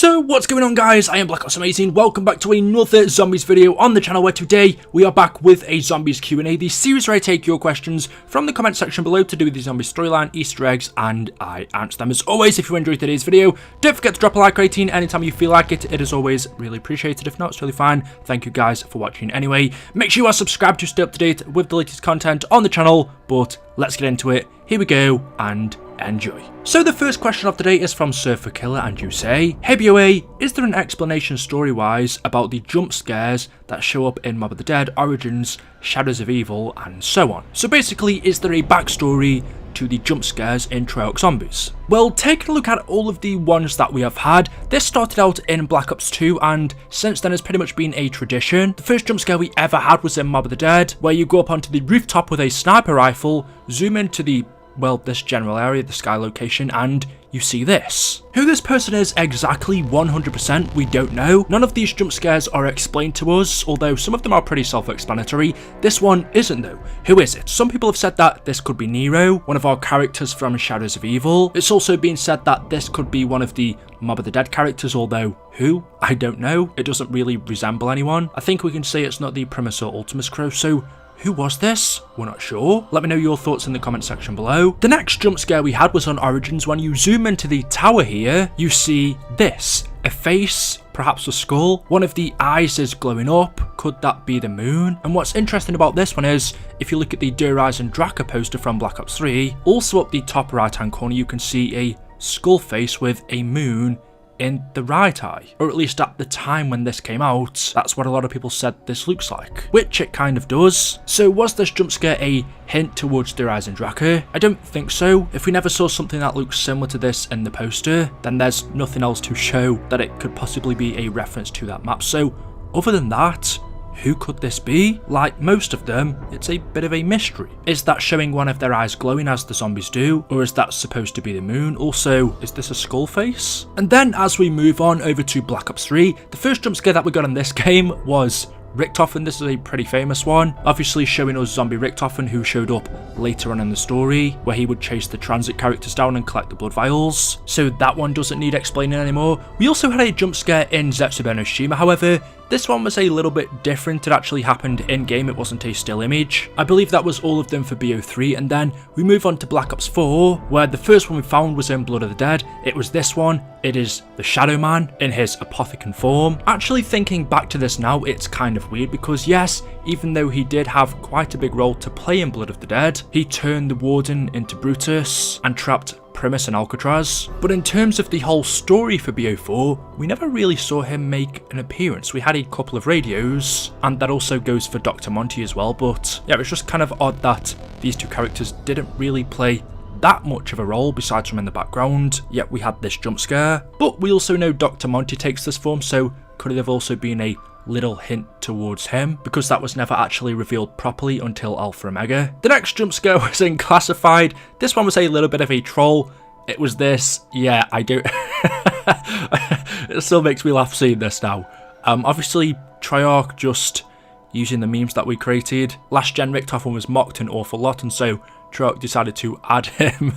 So what's going on, guys? I am Black Ops Amazing. Welcome back to another zombies video on the channel, where today we are back with a zombies Q&A, the series where I take your questions from the comment section below to do with the zombie storyline, Easter eggs, and I answer them. As always, if you enjoyed today's video, don't forget to drop a like rating anytime you feel like it. It is always really appreciated. If not, it's totally fine. Thank you guys for watching anyway. Make sure you are subscribed to stay up to date with the latest content on the channel, but let's get into it. Here we go, and enjoy. So the first question of the day is from Surfer Killer, and you say, hey BOA, is there an explanation story-wise about the jump scares that show up in Mob of the Dead, Origins, Shadows of Evil, and so on? So basically, is there a backstory to the jump scares in Treyarch Zombies? Well, taking a look at all of the ones that we have had, this started out in Black Ops 2 and since then has pretty much been a tradition. The first jump scare we ever had was in Mob of the Dead, where you go up onto the rooftop with a sniper rifle, zoom into the this general area, the sky location, and you see this. Who this person is exactly 100% we don't know. None of these jump scares are explained to us, although some of them are pretty self-explanatory. This one isn't though. Who is it? Some people have said that this could be Nero, one of our characters from Shadows of Evil. It's also been said that this could be one of the Mob of the Dead characters, although who? I don't know. It doesn't really resemble anyone. I think we can say it's not the PRIMIS or Ultimus crew, so who was this? We're not sure. Let me know your thoughts in the comment section below. The next jump scare we had was on Origins. When you zoom into the tower here, you see this. A face, perhaps a skull. One of the eyes is glowing up. Could that be the moon? And what's interesting about this one is, if you look at the Der Eisen Draka poster from Black Ops 3, also up the top right hand corner you can see a skull face with a moon in the right eye, or at least at the time when this came out, that's what a lot of people said this looks like, which it kind of does. So was this jump scare a hint towards Der Eisen Draka? I don't think so. If we never saw something that looks similar to this in the poster, then there's nothing else to show that it could possibly be a reference to that map. So other than that, who could this be? Like most of them, it's a bit of a mystery. Is that showing one of their eyes glowing as the zombies do? Or is that supposed to be the moon? Also, is this a skull face? And then as we move on over to Black Ops 3, the first jump scare that we got in this game was Richthofen. This is a pretty famous one, obviously showing us zombie Richthofen, who showed up later on in the story, where he would chase the transit characters down and collect the blood vials. So that one doesn't need explaining anymore. We also had a jump scare in Zetsubo no Shima, however. This one was a little bit different. It actually happened in game, it wasn't a still image. I believe that was all of them for BO3, and then we move on to Black Ops 4, where the first one we found was in Blood of the Dead. It was this one. It is the Shadow Man in his apothecary form. Actually thinking back to this now, it's kind of weird because yes, even though he did have quite a big role to play in Blood of the Dead, he turned the Warden into Brutus and trapped PRIMIS and Alcatraz. But in terms of the whole story for BO4, we never really saw him make an appearance. We had a couple of radios, and that also goes for Dr. Monty as well, but yeah, it's just kind of odd that these two characters didn't really play that much of a role besides from in the background, yet we had this jump scare. But we also know Dr. Monty takes this form, so could it have also been a little hint towards him, because that was never actually revealed properly until Alpha Omega. The next jump scare was in Classified. This one was a little bit of a troll. It was this. Yeah, I do. It still makes me laugh seeing this now. Obviously Treyarch just using the memes that we created. Last gen Richthofen was mocked an awful lot, and so Treyarch decided to add him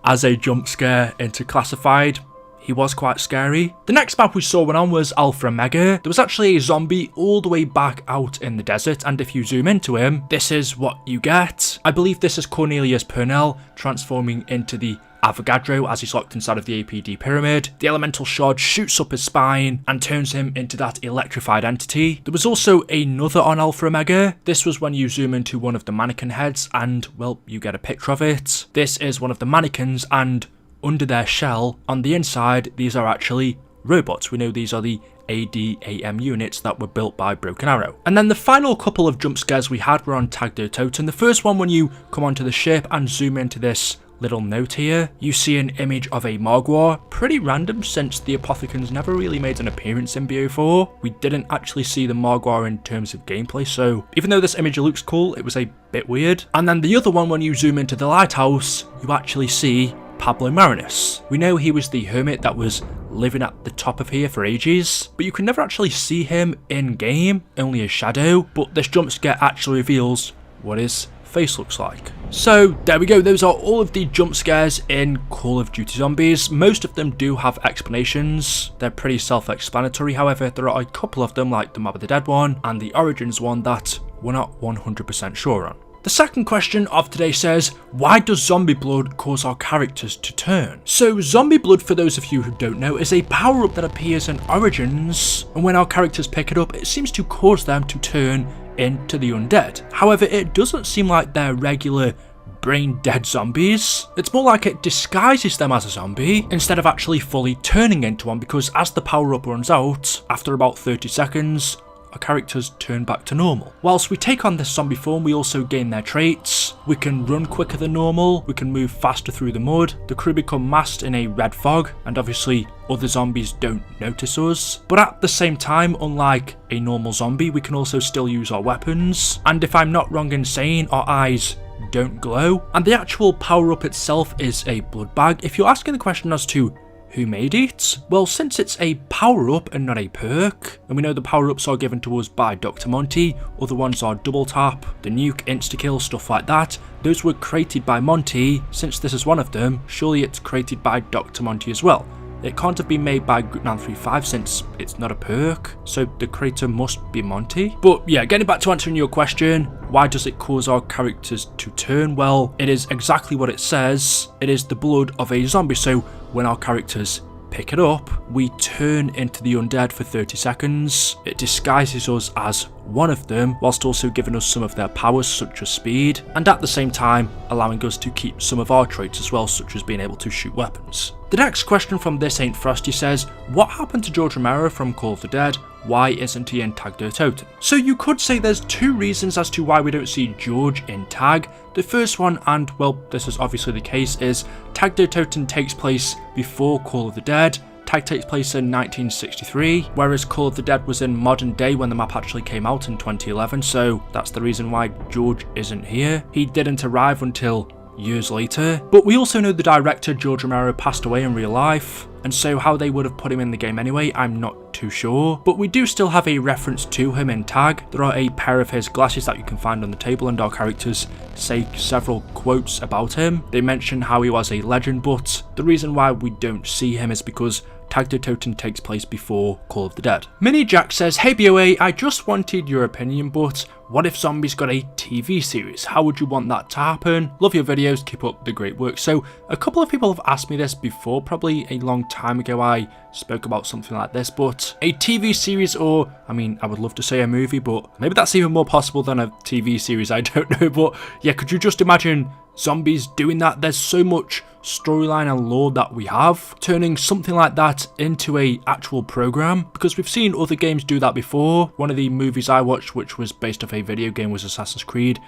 as a jump scare into Classified. He was quite scary. The next map we saw went on was Alpha Omega. There was actually a zombie all the way back out in the desert, and if you zoom into him, this is what you get. I believe this is Cornelius Purnell transforming into the Avogadro as he's locked inside of the APD pyramid. The elemental shard shoots up his spine and turns him into that electrified entity. There was also another on Alpha Omega. This was when you zoom into one of the mannequin heads and, well, you get a picture of it. This is one of the mannequins, and under their shell, on the inside, these are actually robots. We know these are the ADAM units that were built by Broken Arrow. And then the final couple of jump scares we had were on Tag der Toten. The first one, when you come onto the ship and zoom into this little note here, you see an image of a Mogwai. Pretty random, since the Apothecans never really made an appearance in BO4. We didn't actually see the Mogwai in terms of gameplay, so even though this image looks cool, it was a bit weird. And then the other one, when you zoom into the lighthouse, you actually see Pablo Marinus. We know he was the hermit that was living at the top of here for ages, but you can never actually see him in game, only a shadow. But this jump scare actually reveals what is face looks like. So there we go, those are all of the jump scares in Call of Duty Zombies. Most of them do have explanations, they're pretty self-explanatory. However, there are a couple of them, like the Mob of the Dead one and the Origins one, that we're not 100% sure on. The second question of today says, why does zombie blood cause our characters to turn? So zombie blood, for those of you who don't know, is a power up that appears in Origins, and when our characters pick it up, it seems to cause them to turn into the undead. However, it doesn't seem like they're regular brain dead zombies. It's more like it disguises them as a zombie instead of actually fully turning into one, because as the power up runs out, after about 30 seconds, our characters turn back to normal. Whilst we take on this zombie form, we also gain their traits. We can run quicker than normal, we can move faster through the mud, the crew become masked in a red fog, and obviously other zombies don't notice us. But at the same time, unlike a normal zombie, we can also still use our weapons, and if I'm not wrong in saying, our eyes don't glow. And the actual power up itself is a blood bag. If you're asking the question as to who made it? Well, since it's a power-up and not a perk, and we know the power-ups are given to us by Dr. Monty, other ones are double tap, the nuke, insta-kill, stuff like that, those were created by Monty. Since this is one of them, surely it's created by Dr. Monty as well. It can't have been made by Group935 since it's not a perk, so the creator must be Monty. But yeah, getting back to answering your question, why does it cause our characters to turn? Well, it is exactly what it says. It is the blood of a zombie, so when our characters pick it up, we turn into the undead for 30 seconds. It disguises us as one of them, whilst also giving us some of their powers such as speed, and at the same time allowing us to keep some of our traits as well, such as being able to shoot weapons. The next question from This Ain't Frosty says, what happened to George Romero from Call of the Dead? Why isn't he in Tag der Toten? So you could say there's two reasons as to why we don't see George in Tag. The first one, and well, this is obviously the case, is Tag der Toten takes place before Call of the Dead. Tag takes place in 1963, whereas Call of the Dead was in modern day when the map actually came out in 2011, so that's the reason why George isn't here. He didn't arrive until years later. But we also know the director, George Romero, passed away in real life, and so how they would have put him in the game anyway, I'm not too sure. But we do still have a reference to him in Tag. There are a pair of his glasses that you can find on the table, and our characters say several quotes about him. They mention how he was a legend, but the reason why we don't see him is because Tag der Toten takes place before Call of the Dead. Mini Jack says, hey BOA, I just wanted your opinion, but what if Zombies got a TV series? How would you want that to happen? Love your videos, keep up the great work. So a couple of people have asked me this before, probably a long time ago I spoke about something like this, but a TV series, or I mean, I would love to say a movie, but maybe that's even more possible than a TV series, I don't know. But yeah, could you just imagine Zombies doing that? There's so much storyline and lore that we have, turning something like that into a actual program, because we've seen other games do that before. One of the movies I watched, which was based off a video game, was Assassin's Creed.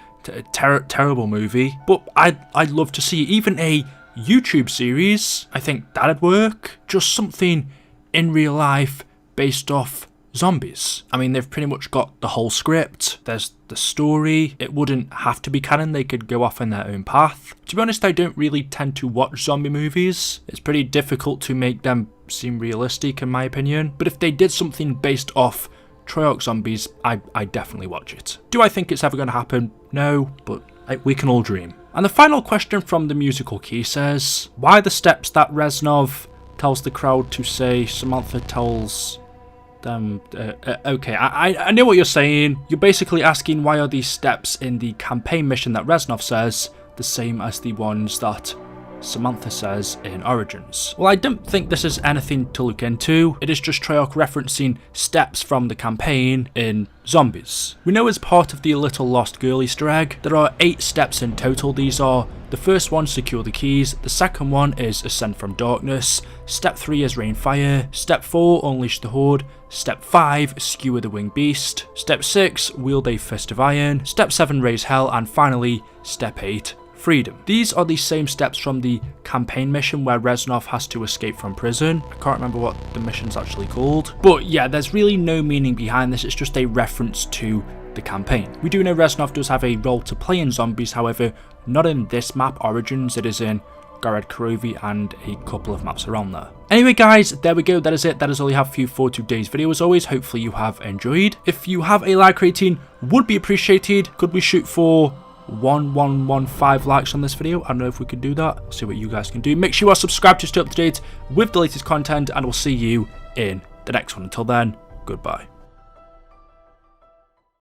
Terrible movie, but I'd love to see even a YouTube series. I think that'd work. Just something in real life based off zombies. I mean, they've pretty much got the whole script. There's the story. It wouldn't have to be canon. They could go off in their own path. To be honest, I don't really tend to watch zombie movies. It's pretty difficult to make them seem realistic in my opinion. But if they did something based off Treyarch zombies, I definitely watch it. Do I think it's ever going to happen? No, but we can all dream. And the final question from the Musical Key says, why the steps that Reznov tells the crowd to say Samantha tells them, okay, I know what you're saying. You're basically asking why are these steps in the campaign mission that Reznov says the same as the ones that Samantha says in Origins. Well, I don't think this is anything to look into. It is just Treyarch referencing steps from the campaign in Zombies. We know as part of the Little Lost Girl Easter egg, there are 8 steps in total. These are: the first one, secure the keys; the second one is ascend from darkness; step 3 is rain fire; step 4, unleash the horde; step 5, skewer the winged beast; step 6, wield a fist of iron; step 7, raise hell; and finally, step 8, freedom. These are the same steps from the campaign mission where Reznov has to escape from prison. I can't remember what the mission's actually called. But yeah, there's really no meaning behind this. It's just a reference to the campaign. We do know Reznov does have a role to play in Zombies, however, not in this map, Origins. It is in Gorod Karovi and a couple of maps around there. Anyway guys, there we go, that is it. That is all I have for you for today's video. As always, hopefully you have enjoyed. If you have a like rating, would be appreciated. Could we shoot for 1115 likes on this video. I don't know if we can do that. I'll see what you guys can do. Make sure you are subscribed to stay up to date with the latest content, and we'll see you in the next one. Until then, goodbye.